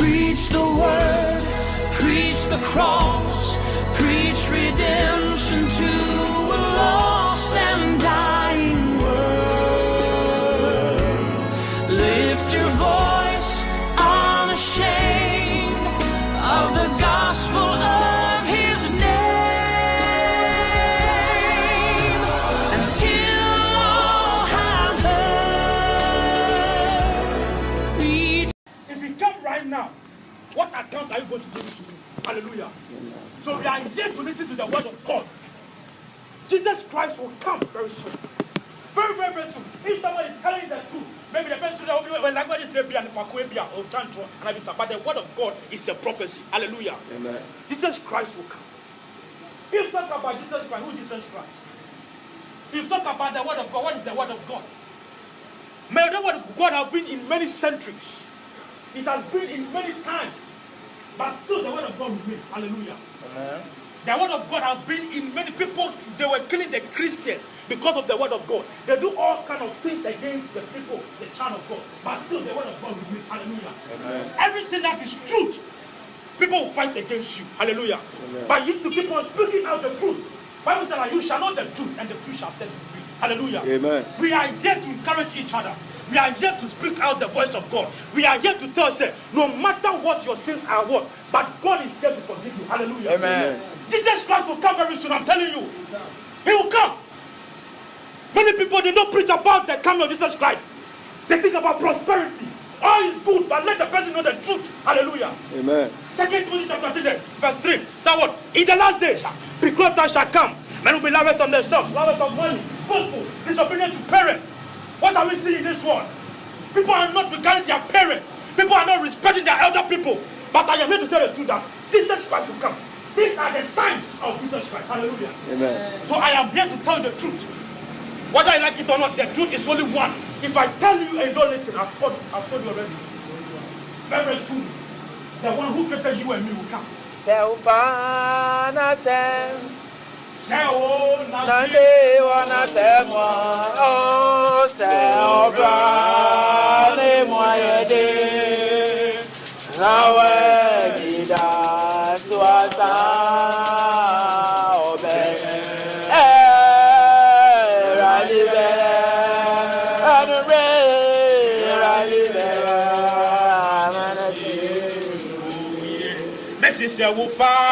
Preach the word, preach the cross, preach redemption to a lost and dying world. Lift your voice unashamed of the gospel of his name, until all have heard. If you come right now, what account are you going to give to me? Hallelujah. So we are here to listen to the word of God. Jesus Christ will come very soon. Very, very, very soon. If someone is telling the truth, maybe the person will be like what they say, but the word of God is a prophecy. Hallelujah. Amen. Jesus Christ will come. If you talk about Jesus Christ, who is Jesus Christ? If you talk about the word of God, what is the word of God? May the word of God have been in many centuries. It has been in many times. But still the word of God remains. Hallelujah. Amen. The word of God has been in many people. They were killing the Christians because of the word of God. They do all kind of things against the people, the child of God. But still the word of God remains. Hallelujah. Amen. Everything that is truth, people will fight against you. Hallelujah. Amen. But you need to keep on speaking out the truth. Bible says that you shall know the truth, and the truth shall set you free. Hallelujah. Amen. We are here to encourage each other. We are here to speak out the voice of God. We are here to tell say, no matter what your sins are, what, but God is here to forgive you. Hallelujah. Amen. Jesus Christ will come very soon. I'm telling you, He will come. Many people, they don't preach about the coming of Jesus Christ. They think about prosperity. All is good, but let the person know the truth. Hallelujah. Amen. 2 Timothy chapter 3, verse 3. So what? In the last days, because shall come, men will be lovers of themselves, lovers of money, boastful, disobedient to parents. What are we seeing in this world? People are not regarding their parents. People are not respecting their elder people. But I am here to tell the truth that Jesus Christ will come. These are the signs of Jesus Christ. Hallelujah. Amen. So I am here to tell the truth. Whether I like it or not, the truth is only one. If I tell you and you don't listen, I've told you already. Very, very soon, the one who created you and me will come. Nande wana temwa o se obra ne moyede nawe dida suasa obe ralibe anure ralibe amanasi Message will find.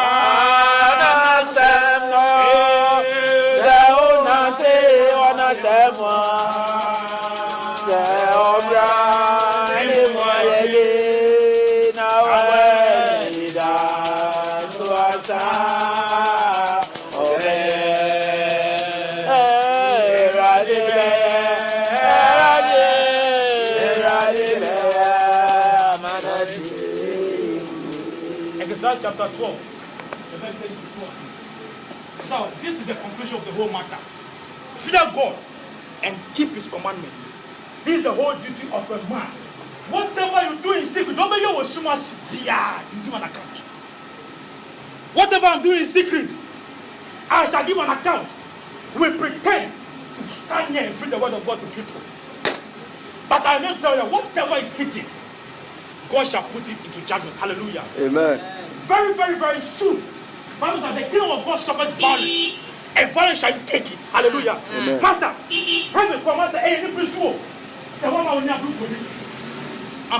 Exodus chapter 12. So this is the conclusion of the whole matter. Fear God and keep His commandments. This is the whole duty of a man. Whatever you do in secret, nobody will assume us. Yeah, you give an account. Whatever I'm doing in secret, I shall give an account. We pretend to stand here and preach the word of God to people. But I will tell you, whatever is hidden, God shall put it into judgment. Hallelujah. Amen. Very, very, very soon. Bible says the kingdom of God suffers violence, and violence shall take it. Hallelujah. Amen. Master, heaven come, Master, hey, I'm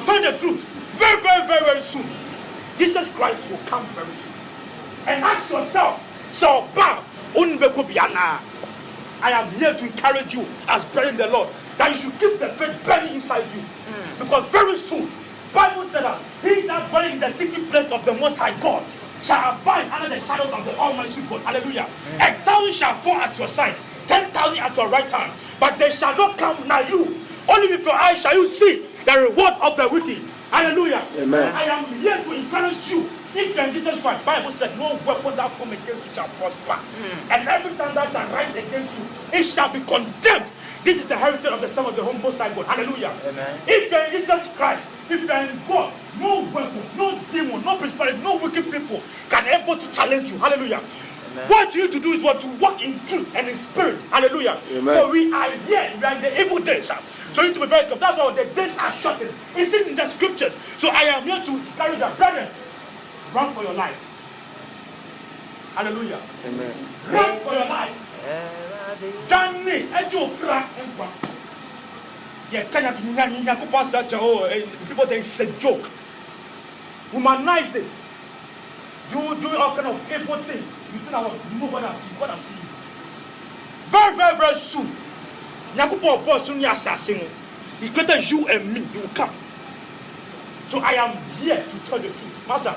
telling the truth. Very, very, very, very soon. Jesus Christ will come very soon. And ask yourself, so bow, I am here to encourage you as praying the Lord that you should keep the faith burning inside you. Because very soon, Bible said that he that dwells in the secret place of the Most High God shall abide under the shadows of the Almighty God. Hallelujah. 1,000 shall fall at your side, 10,000 at your right hand, but they shall not come nigh you. Only with your eyes shall you see the reward of the wicked. Hallelujah. Amen. I am here to encourage you. If you are in Jesus Christ, the Bible said, no weapon that form against you shall prosper. And every time that rise against you, it shall be condemned. This is the heritage of the Son of the Most High God. Hallelujah. Amen. If you are in Jesus Christ, if you are in God, no weapon, no demon, no principality, no wicked people can able to challenge you. Hallelujah. What you need to do is what? To walk in truth and in spirit. Hallelujah. Amen. So we are here. We are in the evil days. So you need to be very careful. That's why the days are shortened. It's in the scriptures. So I am here to carry the brethren. Run for your life. Hallelujah. Amen. Run for your life. Johnny, people think it's a joke. Humanize it. You do all kind of evil things. You think I will move what I'm seeing. What I'm seeing. Very, very, very soon. Nyakupo person ni assassin. He created you and me. You will come. So I am here to tell the truth, Master.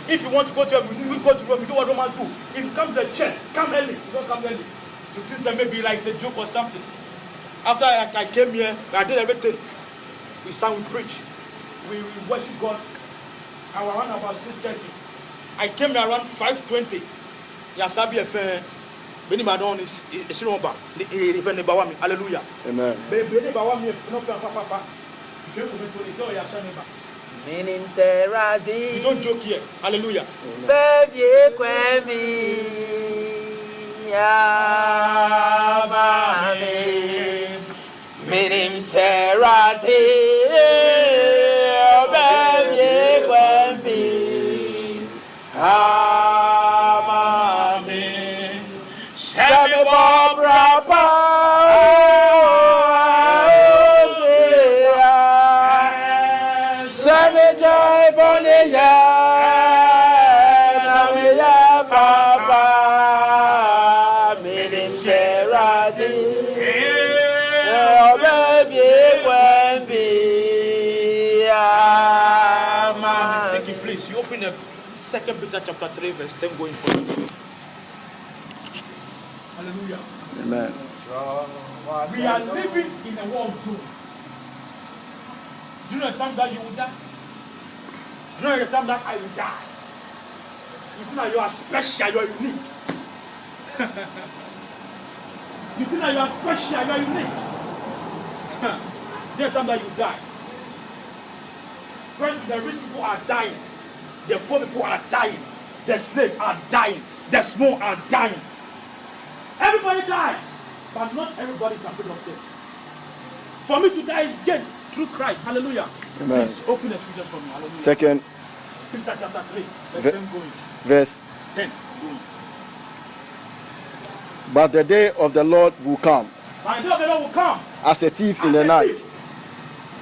If you want to go to Rome, we go to Rome. We do what Romans do. If you come to the church, come early. You don't come early. You think that maybe like it's a joke or something. After I came here, I did everything. We sang, we preach, we worship God. I was around about 6:30. I came here around 5:20. Yasabi efe, beni madon is esiromba. Efe ne bawa mi. Hallelujah. Amen. Beni bawa mi no papa. Je ko me tole do ya shaneba. Minim Serazi. You don't joke here. Hallelujah. Baby, kwemi. Yabami. Minim Serazi. Baby, kwemi. Yabami. Semi Bob Please, you open the 2 Peter chapter 3, verse 10 going forward. Hallelujah. Amen. We are living in a war zone. Do you know the time that you will die? Do you know the time that I will die? You think that you are special, you are unique. You think that you are special, you are unique. Do you know the time that you die? Friends, the rich people are dying. The poor people are dying. The slaves are dying. The small are dying. Everybody dies, but not everybody is afraid of death. For me to die is gain through Christ. Hallelujah. Amen. Please open the scriptures for me. Hallelujah. Second, Peter chapter 3, verse 10 going. verse. 10 going. But the day of the Lord will come My day of the Lord will come. as a thief in the night,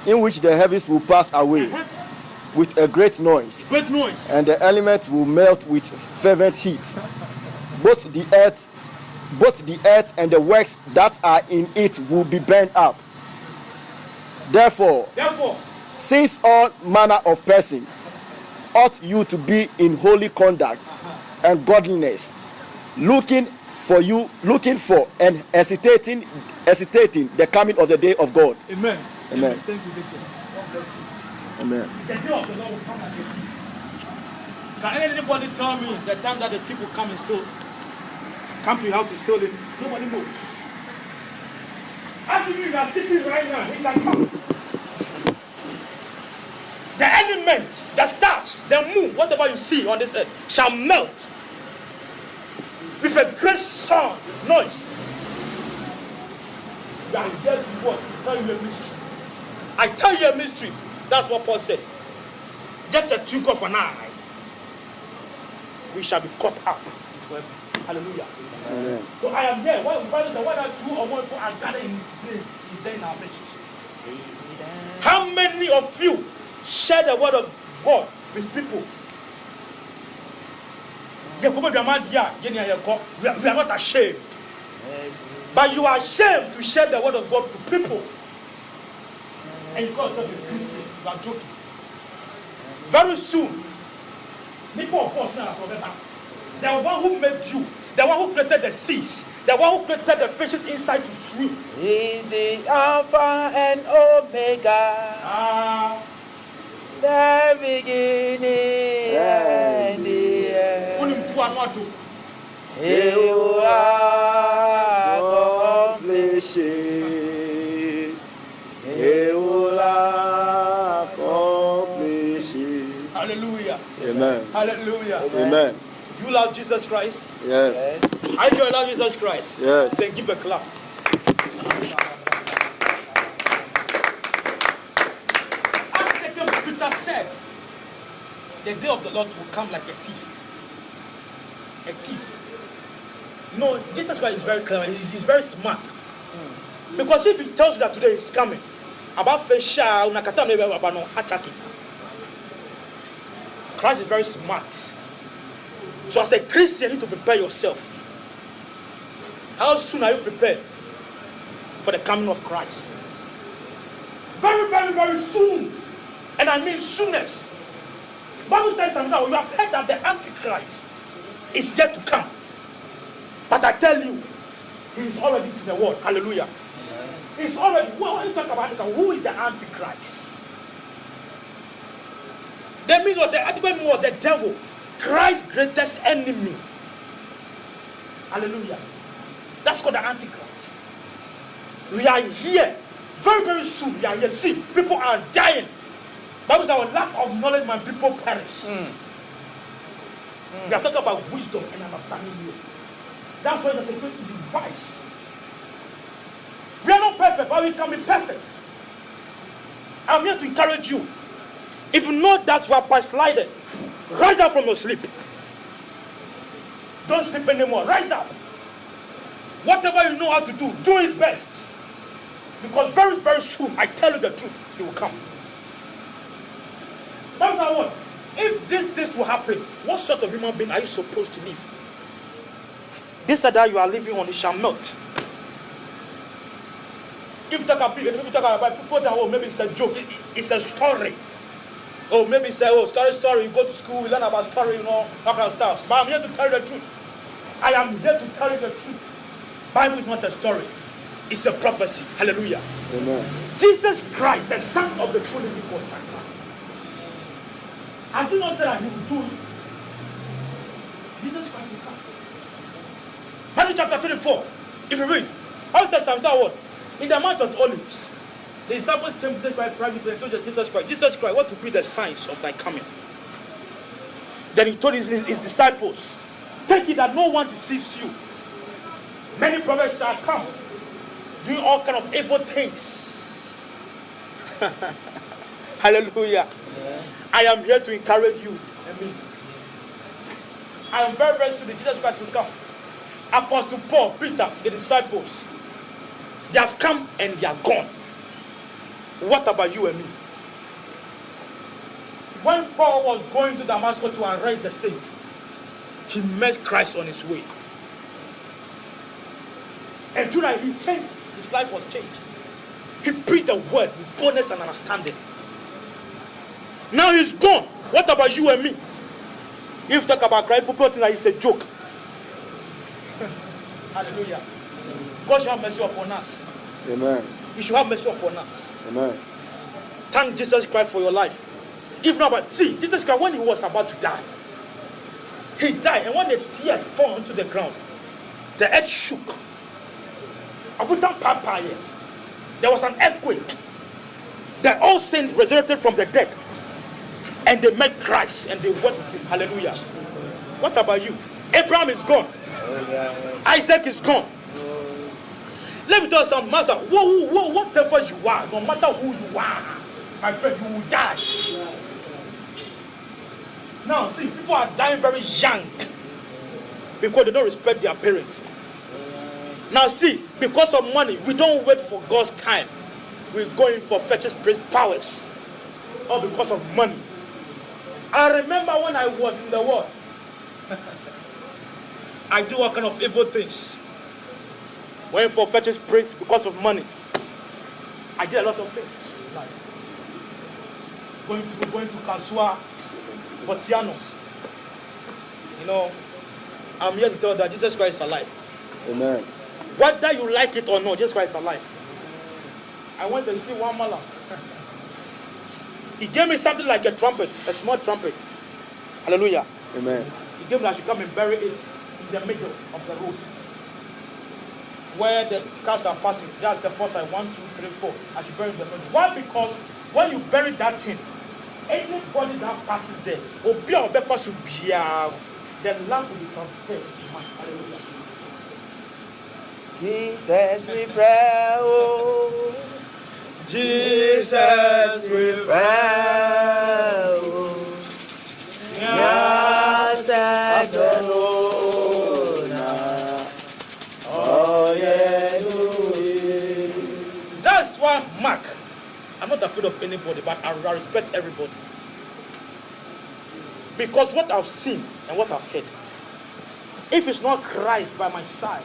in which the heavens will pass away with a great noise, Great noise. and the elements will melt with fervent heat. Both the earth and the works that are in it will be burned up. Therefore, since all manner of person ought you to be in holy conduct and godliness, looking for and hesitating the coming of the day of God. Amen. Amen. Thank you, Victor. God bless you. Amen. The day of the Lord will come like a thief. Can anybody tell me the time that the thief will come and steal? Come to your house to steal it? Nobody knows. As if you are sitting right now, he can come. The element, the stars, the moon, whatever you see on this earth, shall melt with a great sound, noise. You are here to what? Tell you a mystery. I tell you a mystery. That's what Paul said. Just a twinkle of an eye, we shall be caught up. Hallelujah. Amen. So I am here. Why the Bible says, why 2 or more people are gathered in his name, he's there in our midst. How many of you share the word of God with people? We are not ashamed. But you are ashamed to share the word of God to people. And it's called a Christian. You are joking. Very soon, people of course now are better. The one who made you, the one who created the seas, the one who created the fishes inside to swim. He's the Alpha and Omega, the beginning and the end. He will accomplish it. He will accomplish it. Hallelujah. Amen. Hallelujah. Amen. You love Jesus Christ? Yes. I do love Jesus Christ. Yes. Then give a clap. As 2 Peter said, the day of the Lord will come like a thief. A thief. No, Jesus Christ is very clever. He's very smart. Because if he tells you that today is coming, about Fesha, Christ is very smart. So as a Christian, you need to prepare yourself. How soon are you prepared for the coming of Christ? Very, very, very soon. And I mean soonest. Bible says something that you have heard that the Antichrist is yet to come. But I tell you, he is already in the world. Hallelujah. He's already, when you talk about Antichrist, who is the Antichrist? The meaning of the Antichrist was the devil, Christ's greatest enemy. Hallelujah. That's called the Antichrist. We are here. Very, very soon we are here. See, people are dying. Bible says, lack of knowledge, my people perish. We are talking about wisdom and understanding here. That's why there's a going to be wise. We are not perfect, but we can be perfect. I'm here to encourage you. If you know that you are backslided, rise up from your sleep. Don't sleep anymore. Rise up. Whatever you know how to do it best. Because very, very soon, I tell you the truth, it will come. That's what. If this will happen, what sort of human being are you supposed to live? This that you are living on, it shall melt. If you talk about people that, oh, maybe it's a joke, it's a story. Oh, maybe say, oh, story, you go to school, you learn about story, that kind of stuff. But I'm here to tell you the truth. I am here to tell you the truth. Bible is not a story. It's a prophecy. Hallelujah. Amen. Jesus Christ, the Son of the true living God. Has he not said that he will do it? Jesus Christ will come. Matthew chapter 24. If you read, how says what? In the Mount of Olives, the disciples came to Jesus Christ privately and told Jesus Christ, what will be the signs of thy coming? Then he told his disciples, take it that no one deceives you. Many prophets shall come, doing all kind of evil things. Hallelujah. Yeah. I am here to encourage you. Amen. I am very, very soon that Jesus Christ will come. Apostle Paul, Peter, the disciples, they have come and they are gone. What about you and me? When Paul was going to Damascus to arrest the saint, he met Christ on his way. And through that, he changed. His life was changed. He preached the word with boldness and understanding. Now he's gone. What about you and me? If you talk about Christ, people think that it's a joke. Hallelujah. God should have mercy upon us. Amen. He should have mercy upon us. Amen. Thank Jesus Christ for your life. If not, but see, Jesus Christ, when he was about to die, he died, and when the tears fell onto the ground, the earth shook. There was an earthquake. The all saints resurrected from the dead, and they met Christ and they worshiped him. Hallelujah. What about you? Abraham is gone. Isaac is gone. Let me tell you something, Master. Whatever you are, no matter who you are, my friend, you will die. Now, see, people are dying very young because they don't respect their parents. Now, see, because of money, we don't wait for God's time. We're going for fetish powers. Or because of money. I remember when I was in the world, I do all kind of evil things. Went for fetish praise because of money. I did a lot of things. Like going to Kasua, Botiano. I'm here to tell you that Jesus Christ is alive. Amen. Whether you like it or not, Jesus Christ is alive. I went to see one mala. He gave me something like a trumpet, a small trumpet. Hallelujah. Amen. He gave me, I should come and bury it in the middle of the road. Where the cars are passing. That's the first line. 1, 2, 3, 4. I should bury it in the middle. Why? Because when you bury that thing, anybody that passes there, the lamp will be transferred to mine. Hallelujah. Jesus refrain, oh. Jesus refrain, oh. That's why, Mark, I'm not afraid of anybody, but I respect everybody. Because what I've seen and what I've heard, if it's not Christ by my side,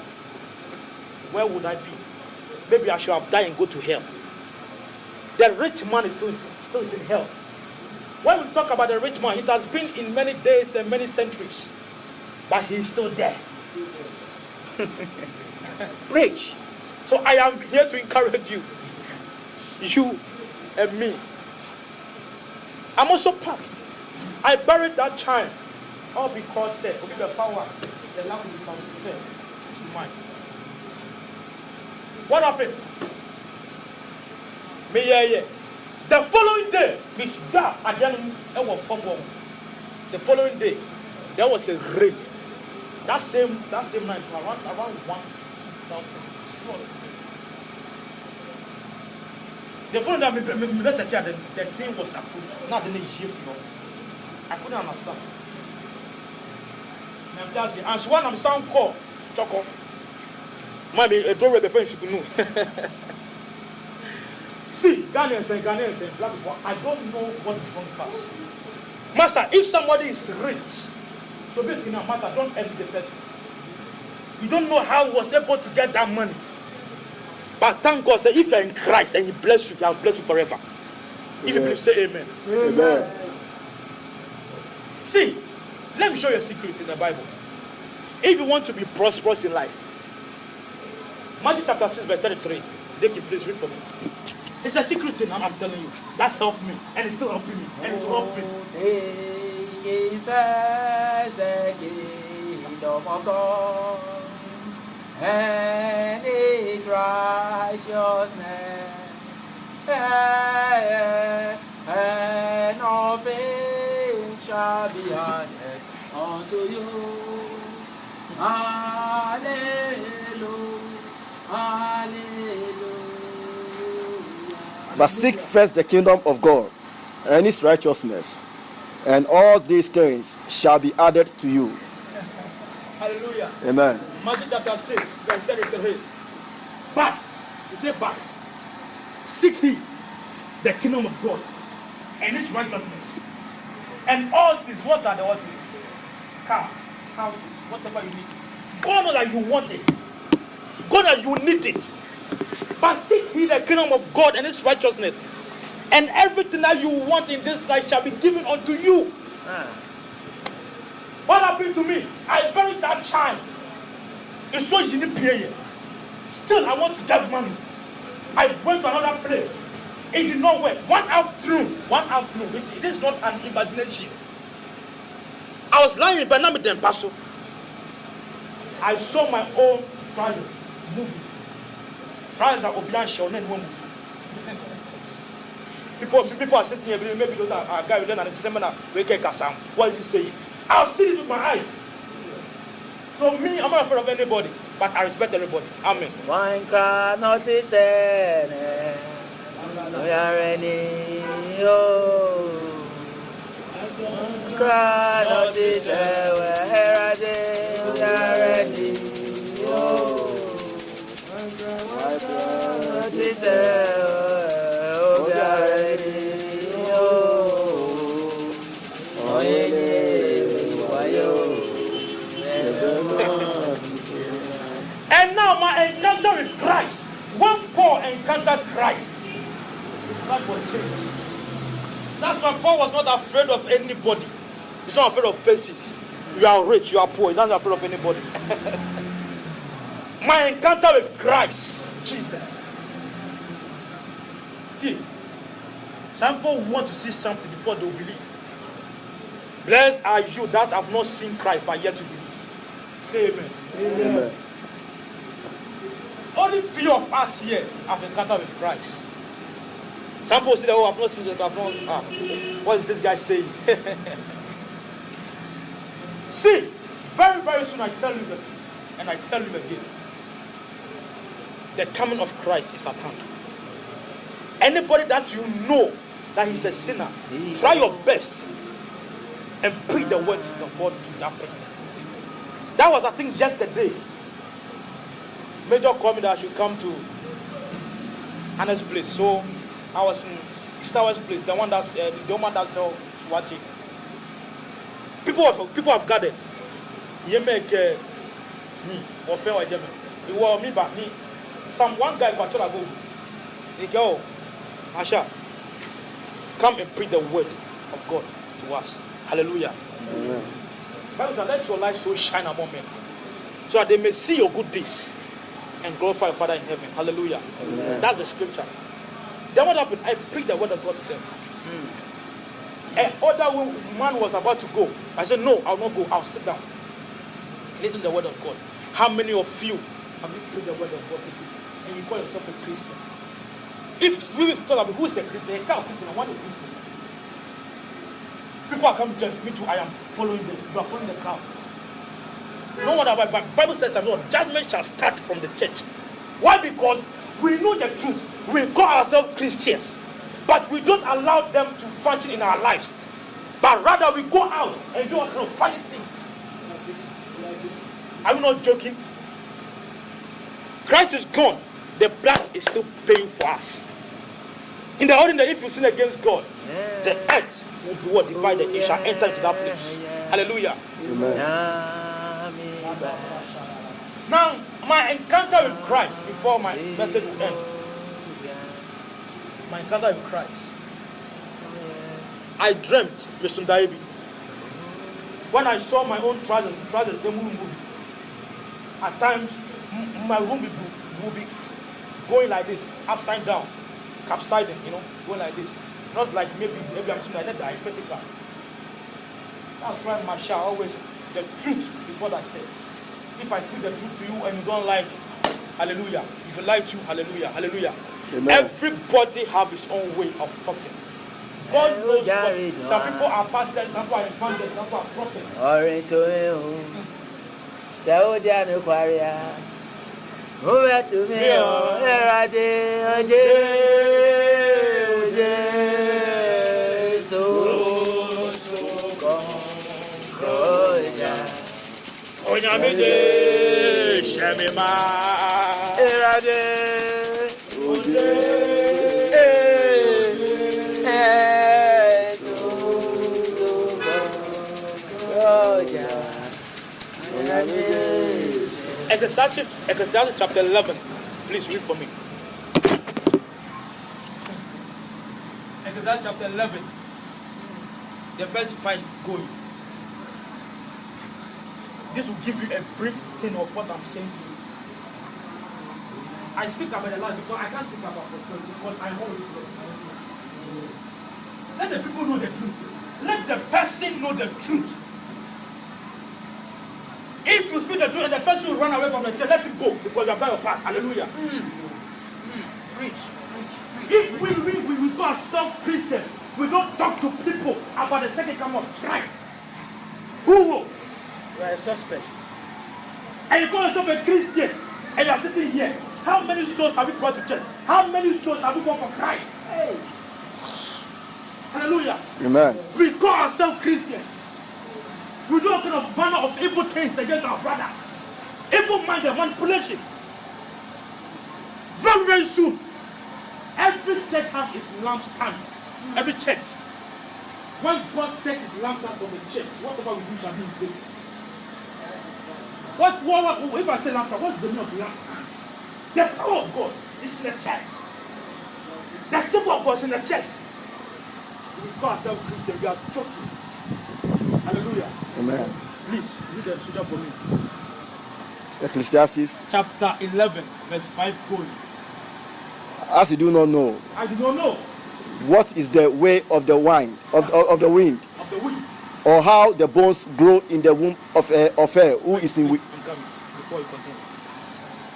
where would I be? Maybe I should have died and go to hell. The rich man is still in hell. When we talk about the rich man, it has been in many days and many centuries, but he's still there. Preach. So I am here to encourage you, you and me. I'm also part. I buried that child, all because the power, the lamp will be transferred to mine. What happened? The following day, the following day, there was a rain. That same night, around 1,000. The following day, the thing was approved. Not the shift. I couldn't understand. And so when I'm sound call, Choco, maybe a door before you should know. See, Ghanaians and black people, I don't know what is wrong with us. Master, if somebody is rich, so basically now, Master, don't envy the person. You don't know how he was able to get that money. But thank God, say, if you're in Christ and He bless you, He'll bless you forever. If you believe, say amen. Amen. See, let me show you a secret in the Bible. If you want to be prosperous in life, Matthew chapter 6, verse 33. David, please read for me. It's a secret thing, I'm telling you. That helped me, and it's still helping me, and it will help me. Seek ye first the kingdom of God and His righteousness, and all things shall be added unto you. Hallelujah, hallelujah. But seek first the kingdom of God and His righteousness, and all these things shall be added to you. Hallelujah. Amen. Matthew chapter 6, verse 33. But, he said, but, seek ye the kingdom of God and His righteousness, and all things. What are the all things? Cars, houses, whatever you need. God knows that you want it. God knows you need it. But seek ye the kingdom of God and His righteousness, and everything that you want in this life shall be given unto you. What happened to me? I buried that child. It's so unique period. Still, I want to get money. I went to another place. It did not work. One afternoon, this is not an imagination. I was lying in Benamidem, Pastor. I saw my own trials moving. Trials are Obian Shonen woman. People are sitting here, maybe those are a guy who learned at the seminar. What is he saying? I'll see it with my eyes. So me, I'm not afraid of anybody, but I respect everybody. Amen. One cannot discern, we are ready, oh. Cannot discern, we are ready, oh. Cannot discern, we are ready, oh. Oh, yeah. And now my encounter with Christ. When Paul encountered Christ, his life was changed. That's why Paul was not afraid of anybody. He's not afraid of faces. You are rich, you are poor. He's not afraid of anybody. My encounter with Christ, Jesus. See, some people want to see something before they will believe. Blessed are you that have not seen Christ but yet to believe. Say amen. Amen. Only few of us here have encountered with Christ. Some people say, oh, I've not seen it, I've not. What is this guy saying? See, Very, very soon I tell you the truth. And I tell you again. The coming of Christ is at hand. Anybody that you know that he's a sinner, try your best and preach the word of God to that person. That was, I think, yesterday. Major called me that I should come to Anna's place. So I was in Star Wars place, the one that's the woman that sells Swati. People have gathered. You make me or fair or Yemen. It was me, but me. One guy got told I go. He go, Asha, come and preach the word of God to us. Hallelujah. Amen. Bible says, let your light so shine among men, so that they may see your good deeds and glorify your Father in heaven. Hallelujah. Amen. That's the scripture. Then what happened? I preached the word of God to them. An other man was about to go. I said, no, I'll not go. I'll sit down. Listen to the word of God. How many of you have you preached the word of God to you? And you call yourself a Christian? If we talk about who is a Christian, a kind of Christian, what is a Christian? People are coming to judge me too. I am following them. You are following the crowd. No wonder why, but Bible says that judgment shall start from the church. Why? Because we know the truth. We call ourselves Christians, but we don't allow them to function in our lives. But rather we go out and do all kind of funny things. Are we not joking? Christ is gone. The blood is still paying for us. In the ordinary, if you sin against God, the earth will be what divided. It shall enter into that place. Hallelujah. Amen. Now, my encounter with Christ, before my message will end, my encounter with Christ, I dreamt with Sundaibi. When I saw my own trousers, they move. At times, my room will be going like this, upside down, capsiding, going like this. Not like maybe I'm saying like that, I vertical. That's why Masha always, the truth is what I say. If I speak the truth to you and you don't like, hallelujah. If you like to, hallelujah, hallelujah. Amen. Everybody have his own way of talking. God knows what. Some people are pastors, some people are evangelists, some people are prophets. Ecclesiastes chapter 11. Please read for me. Ecclesiastes chapter 11. The verse 5 going. This will give you a brief thing of what I'm saying to you. I speak about the life because I can't speak about prosperity because I know it. Let the people know the truth. Let the person know the truth. If you speak the truth and the person will run away from the church, let him go because you have done your part. Hallelujah. Preach. If we call ourselves Christians, we don't talk to people about the second coming of Christ. Who will? You are a suspect. And you call yourself a Christian and you are sitting here. How many souls have you brought to church? How many souls have you gone for Christ? Hey. Hallelujah. Amen. We call ourselves Christians. We do all kind of manner of evil things against our brother. Evil minded manipulation. Very, very soon, every church has its lampstand. Every church. When God takes his lampstand from the church, whatever we do shall be in vain. If I say lampstand, what's the meaning of lampstand? The power of God is in the church. The symbol of God is in the church. We call ourselves Christians, we are joking. Hallelujah. Amen. Please read the scripture for me. Ecclesiastes chapter 11, verse 5 going. As you do not know. I do not know. What is the way of the wind of the wind? Of the wind. Or how the bones grow in the womb of her who is in wind. I'm coming before you continue.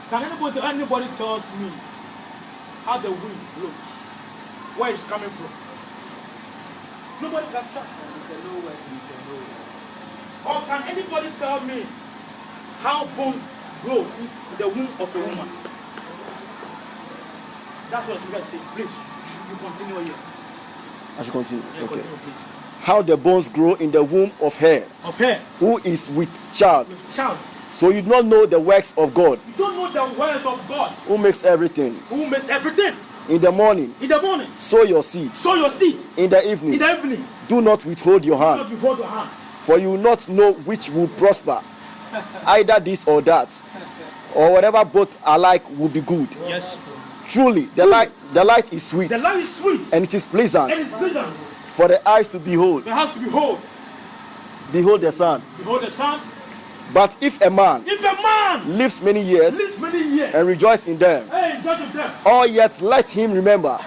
Can anybody tells me how the wind blows? Where it's coming from? Nobody can tell. Or can anybody tell me how bones grow in the womb of a woman. That's what you guys say. Please, you continue here. I should continue. Yeah, Okay. continue, please. How the bones grow in the womb of her Of her, who is with child. with child. So you do not know the works of God, You don't know the words of God who makes everything. who made everything. In the morning, In the morning, sow your seed. sow your seed. In the In evening, the evening, do not withhold your do not hand, behold your hand. for you will not know which will prosper, either this or that, or whatever both alike will be good. Yes. Truly, the light is sweet, The life is sweet and it is and pleasant it's pleasant. for the eyes to behold. There has to behold. Behold the sun. Behold the sun. But if a man If a man lives many years lives many years, and rejoice in them, hey, judge of them, or yet let him remember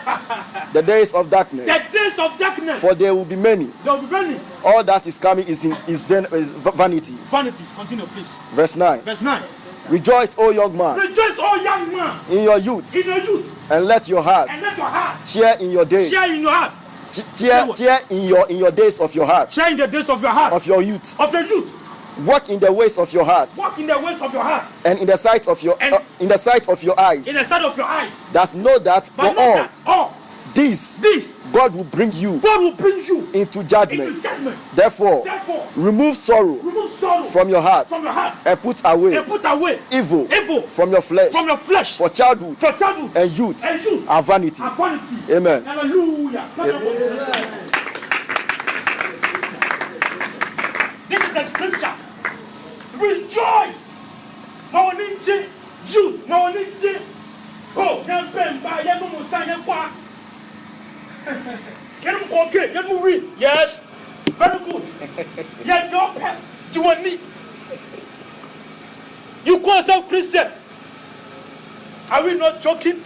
the days of darkness, the days of darkness, for there will be many. there will be many. All that is coming is vanity. Vanity. Continue, please. Verse 9. Verse 9. Rejoice, O young man, Rejoice, all young man, in your youth, in your youth, and let your heart and let your heart cheer in your days. share in your heart. Cheer in your days of your heart, Share in the days of your heart, of your youth. of your youth. Walk in the ways of your heart, Walk in the ways of your heart, and in the sight of your in the sight of your eyes. in the sight of your eyes. That know that But for know all that all this this God will bring you God will bring you into into judgment. judgment. Therefore, Therefore, remove sorrow remove sorrow from your heart, from your heart and put away and put away evil evil from your flesh. from your flesh. For childhood For childhood and youth and youth are vanity. and vanity. Amen. Hallelujah. This is the scripture. Rejoice. Mawaninje, youth, mawaninje. Oh, yan bemba, yan mo musa, yan kwa. Yan mo koke, yan mo read. Yes. Very good. Yan your pen. You want me? You call yourself Christian. Are we not joking?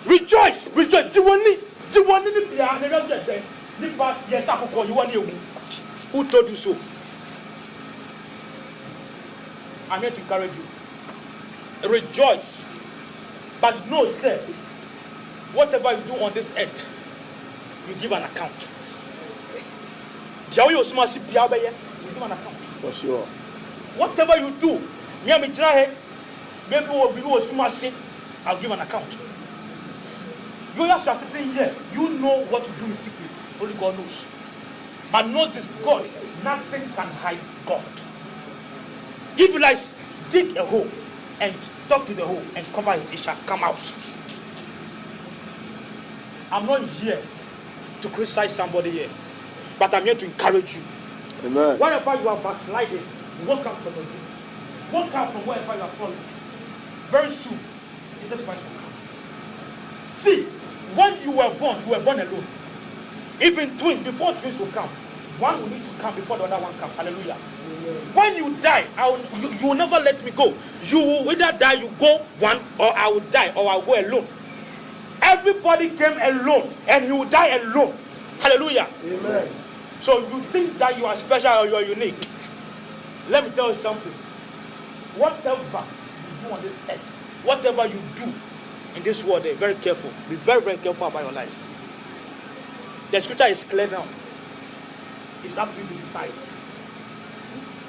Rejoice, rejoice. You want me? You want me? Yes, I call you want you. Who told you so? I'm here to encourage you. Rejoice. But know, sir, whatever you do on this earth, you give an account. You give an account. For sure. Whatever you do, maybe I'll give an account. You are sitting here, you know what to do in secret. Only God knows. But knows this God, nothing can hide God. If you like, dig a hole and talk to the hole and cover it, it shall come out. I'm not here to criticize somebody here, but I'm here to encourage you. Amen. Wherever you are backsliding, walk out from the dream. Walk out from wherever you are falling. Very soon, Jesus Christ will come. See, when you were born alone. Even twins, before twins will come, one will need to come before the other one comes. Hallelujah. When you die, you will never let me go. You will either die, you go one, or I will die, or I will go alone. Everybody came alone, and he will die alone. Hallelujah. Amen. So you think that you are special or you are unique. Let me tell you something. Whatever you do on this earth, whatever you do in this world, be very careful. Be very, very careful about your life. The scripture is clear now. It's up to you to decide.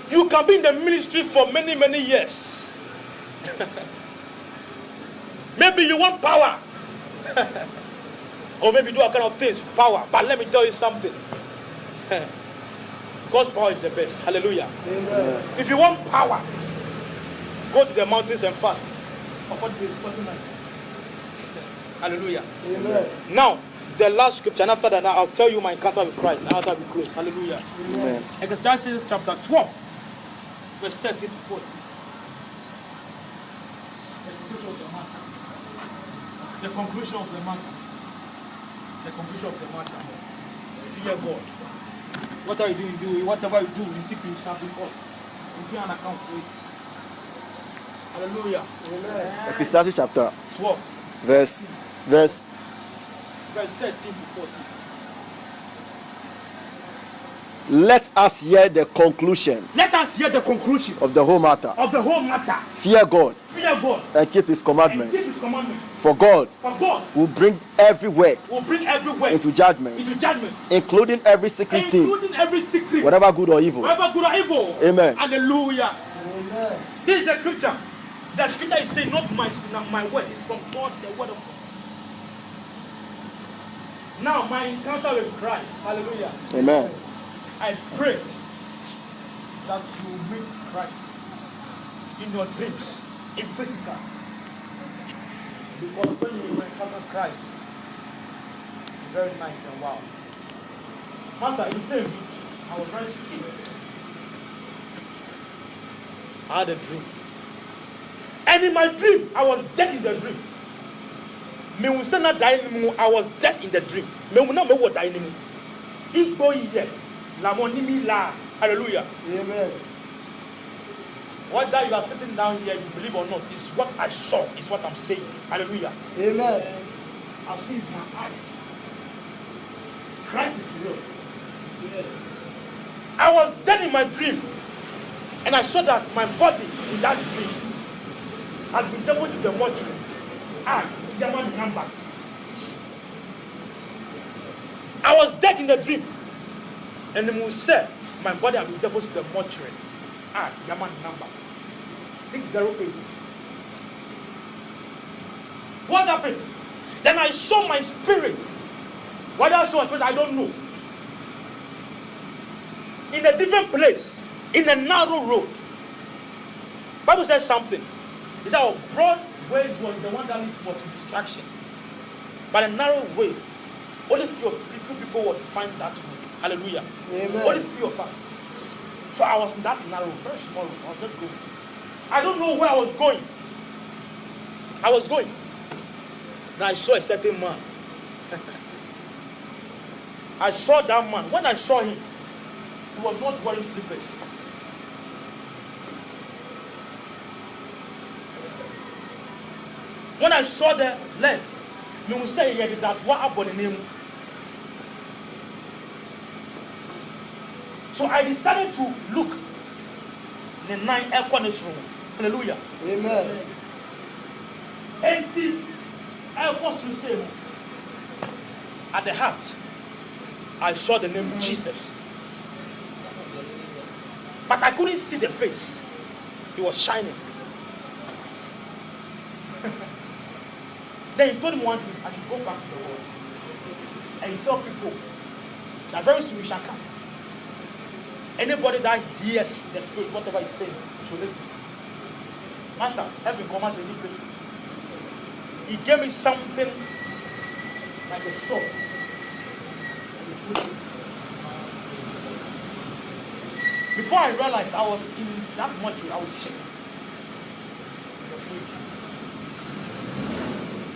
You can be in the ministry for many, many years. Maybe you want power. Or maybe do all kind of things, power. But let me tell you something. God's power is the best. Hallelujah. Amen. If you want power, go to the mountains and fast for 40 days, 40 nights. Hallelujah. Amen. Now, the last scripture, and after that, I'll tell you my encounter with Christ. And after we close. Hallelujah. Amen. Ecclesiastes chapter 12, verse 13 to 14. The conclusion of the matter. The conclusion of the matter. Fear God. Whatever you do, whatever you do, in secret shall be called. You give an account to it. Hallelujah. Ecclesiastes chapter 12, verse verse 13 to 14. let us hear the conclusion Let us hear the conclusion of the whole matter. of the whole matter. Fear God Fear God and keep his and keep commandments. his commandments. For God For God will bring every work will bring every way into judgment, into judgment, including every secret thing, including every secret, whatever good or evil. whether good or evil. Amen. Hallelujah. This is the scripture. The scripture is saying, not my word, it's from God, the word of God. Now, my encounter with Christ, hallelujah. Amen. I pray that you will meet Christ in your dreams, in physical. Because when you encounter Christ, it's very nice and wow. Master, in the dream, I was very sick. I had a dream. And in my dream, I was dead in the dream. Me will still not die anymore. I was dead in the dream. Me will not die anymore. If boy is here, la monimi la. Hallelujah. Amen. Whether you are sitting down here, you believe or not, is what I saw, is what I'm saying. Hallelujah. Amen. I see with my eyes. Christ is real. I was dead in my dream. And I saw that my body in that dream has been taken to the mortuary. German number. I was dead in the dream. And the Moses said, my body has been taken to the mortuary. German number. 608. What happened? Then I saw my spirit. What I saw my spirit, I don't know. In a different place. In a narrow road. Bible says something. It says our broad way was the one that leads to distraction. But a narrow way, only few people would find that way. Hallelujah. Amen. Only few of us. So I was in that narrow, very small road. I was just going. I don't know where I was going. I was going. Now I saw a certain man. I saw that man. When I saw him, he was not wearing slippers. When I saw the leg, me will say that what happened in him. So I decided to look in the 9 air corners room. Hallelujah. Amen. Empty air corners say at the heart, I saw the name Jesus. But I couldn't see the face. He was shining. Then he told him one thing, I should go back to the world. And he told people that very soon we shall come. Anybody that hears the spirit, whatever he's saying, should listen. Master, heaven commands a new person. He gave me something like a sword. Before I realized I was in that mortuary, I was shaking.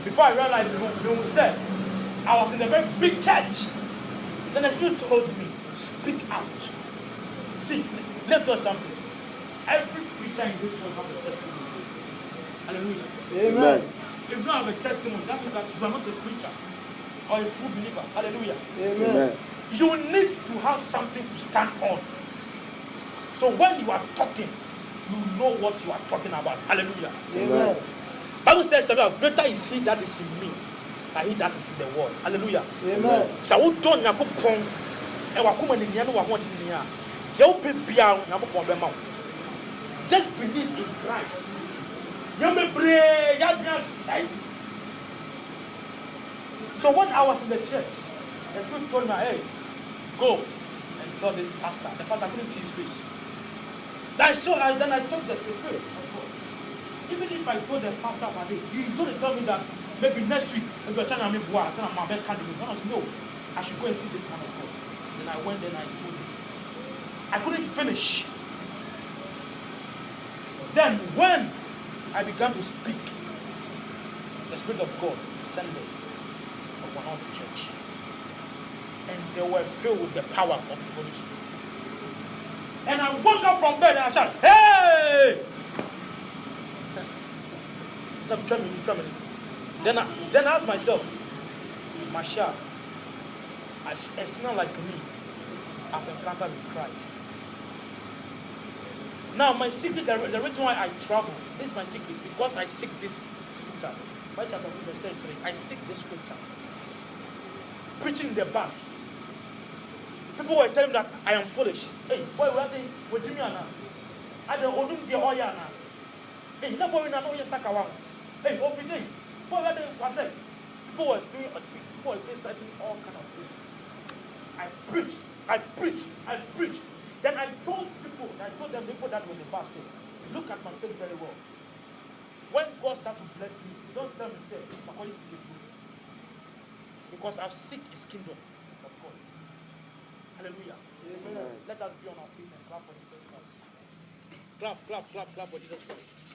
Before I realized it, said, I was in a very big church. Then the Spirit told me, speak out. See, let me tell you something. Every preacher in this world has a testimony. Hallelujah. Amen. If you don't have a testimony, that means that you are not a preacher or a true believer. Hallelujah. Amen. You need to have something to stand on. So when you are talking, you know what you are talking about. Hallelujah. Amen. Bible says greater is he that is in me than he that is in the world. Hallelujah. Amen. So who don't know pong and wakuma ni nyano wa hodi ni a. Je wo pe bia na pong be ma. Just believe in Christ. Nyame ya dia sai. So when I was in the church, the Spirit told me, hey, go and tell this pastor. The pastor couldn't see his face. Then I told the Spirit. Even if I told the pastor about this, he's going to tell me that maybe next week, maybe I'm trying to make war, I'm a bad candidate. No, I should go and see this man of God. Then I went there and I told him. I couldn't finish. Then when I began to speak, the Spirit of God descended upon all the church. And they were filled with the power of the Holy Spirit. And I woke up from bed and I shouted, hey! Then I asked myself, Masha, a sinner like me, I've encountered with Christ. Now my secret, the reason why I travel, this is my secret, because I seek this scripture. By chapter 2, verse 33, I seek this scripture. Preaching in the bus. People were telling me that I am foolish. Hey, boy, what are they? What do you mean now? I don't know the oil now. Hey, no boy, no, yes, Sakawa. Hey, open day. People were doing, people were exercising all kind of things. I preach. Then I told them people that were the pastor, look at my face very well. When God starts to bless me, don't tell me, say, my is the truth. Because I've seek his kingdom of God. Hallelujah. Amen. Let us be on our feet and clap for Jesus Christ. Clap for Jesus Christ.